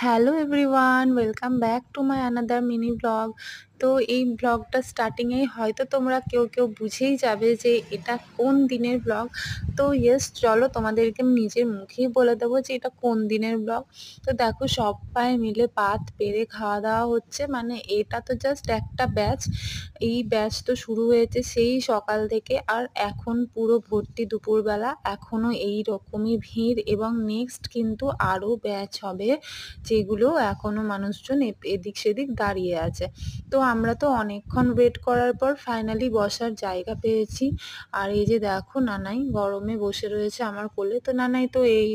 Hello everyone, welcome back to my another mini blog. তো এই ব্লগটা স্টার্টিংয়েই হয়তো তোমরা কেউ কেউ বুঝেই যাবে যে এটা কোন দিনের ব্লগ। তো ইয়েস, চলো তোমাদেরকে আমি নিজের মুখেই বলে দেবো যে এটা কোন দিনের ব্লগ। তো দেখো, সবাই মিলে পাত পেরে খাওয়া দাওয়া হচ্ছে, মানে এটা তো জাস্ট একটা ব্যাচ। এই ব্যাচ তো শুরু হয়েছে সেই সকাল থেকে, আর এখন পুরো ভর্তি দুপুরবেলা, এখনো এই রকমই ভিড়, এবং নেক্সট কিন্তু আরও ব্যাচ হবে, যেগুলো এখনো মানুষজন এদিক সেদিক দাঁড়িয়ে আছে। তো আমরা তো অনেকক্ষণ ওয়েট করার পর ফাইনালি বসার জায়গা পেয়েছি। আর এই যে দেখো, নানাই গরমে বসে রয়েছে আমার কোলে। তো নানাই তো এই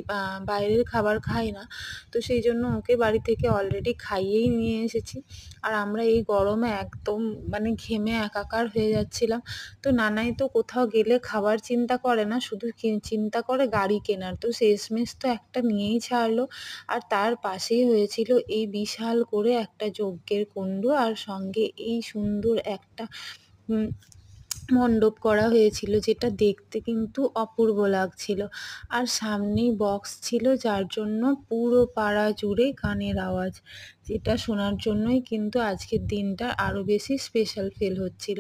বাইরের খাবার খায় না, তো সেই জন্য ওকে বাড়ি থেকে অলরেডি খাইয়েই নিয়ে এসেছি। আর আমরা এই গরমে একদম মানে ঘেমে একাকার হয়ে যাচ্ছিলাম। তো নানাই তো কোথাও গেলে খাবার চিন্তা করে না, শুধু চিন্তা করে গাড়ি কেনার। তো শেষমেশ তো একটা নিয়েই ছাড়লো। আর তার পাশেই হয়েছিল এই বিশাল করে একটা যজ্ঞের কুণ্ড, আর সঙ্গে এই সুন্দর একটা উম মণ্ডপ করা হয়েছিল, যেটা দেখতে কিন্তু অপূর্ব লাগছিল। আর সামনেই বক্স ছিল, যার জন্য পুরো পাড়া জুড়ে গানের আওয়াজ, যেটা শোনার জন্যই কিন্তু আজকের দিনটা আরও বেশি স্পেশাল ফিল হচ্ছিল।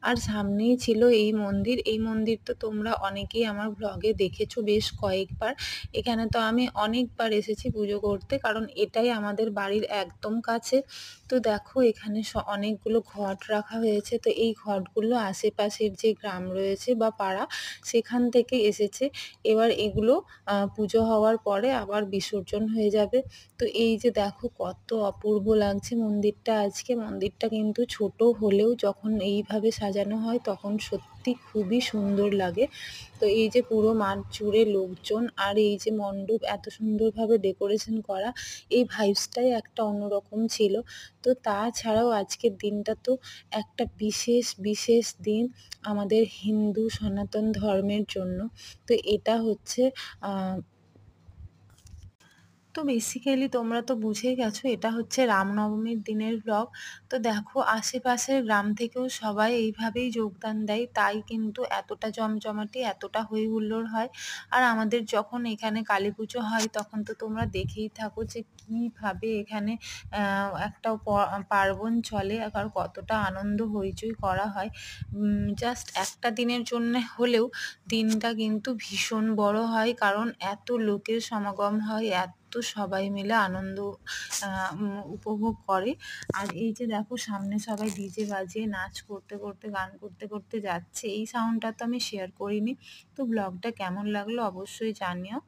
আর সামনেই ছিল এই মন্দির। এই মন্দির তো তোমরা অনেকেই আমার ব্লগে দেখেছো বেশ কয়েকবার। এখানে তো আমি অনেকবার এসেছি পুজো করতে, কারণ এটাই আমাদের বাড়ির একদম কাছে। তো দেখো, এখানে অনেকগুলো ঘট রাখা হয়েছে। তো এই ঘটগুলো আশেপাশের যে গ্রাম রয়েছে বা পাড়া, সেখান থেকে এসেছে। এবার এগুলো পুজো হওয়ার পরে আবার বিসর্জন হয়ে যাবে। তো এই যে দেখো, কত অপূর্ব লাগছে মন্দিরটা আজকে। মন্দিরটা কিন্তু ছোট হলেও যখন এইভাবে সাজানো হয় তখন সত্যি খুবই সুন্দর লাগে। তো এই যে পুরো মাঠ জুড়ে লোকজন, আর এই যে মণ্ডপ এত সুন্দরভাবে ডেকোরেশন করা, এই ভাইবসটাই একটা অন্যরকম ছিল। তো তাছাড়াও আজকের দিনটা তো একটা বিশেষ বিশেষ দিন আমাদের হিন্দু সনাতন ধর্মের জন্য। তো এটা হচ্ছে তো বেসিক্যালি তোমরা তো বুঝেই গেছো, এটা হচ্ছে রামনবমীর দিনের ব্লগ। তো দেখো, আশেপাশের গ্রাম থেকেও সবাই এইভাবেই যোগদান দেয়, তাই কিন্তু এতটা জমজমাটি, এতটা হই হুল্লোড় হয়। আর আমাদের যখন এখানে কালী পুজো হয়, তখন তো তোমরা দেখেই থাকো যে কীভাবে এখানে একটা পার্বণ চলে, আর কতটা আনন্দ হইচই করা হয়। জাস্ট একটা দিনের জন্যে হলেও দিনটা কিন্তু ভীষণ বড় হয়, কারণ এত লোকের সমাগম হয়, এত সবাই মিলে আনন্দ উপভোগ করে। আর এই যে দেখো, সামনে সবাই ডিজে বাজিয়ে নাচ করতে করতে, গান করতে করতে যাচ্ছে। এই সাউন্ডটা তো আমি শেয়ার করিনি। তো ব্লগটা কেমন লাগলো অবশ্যই জানিও।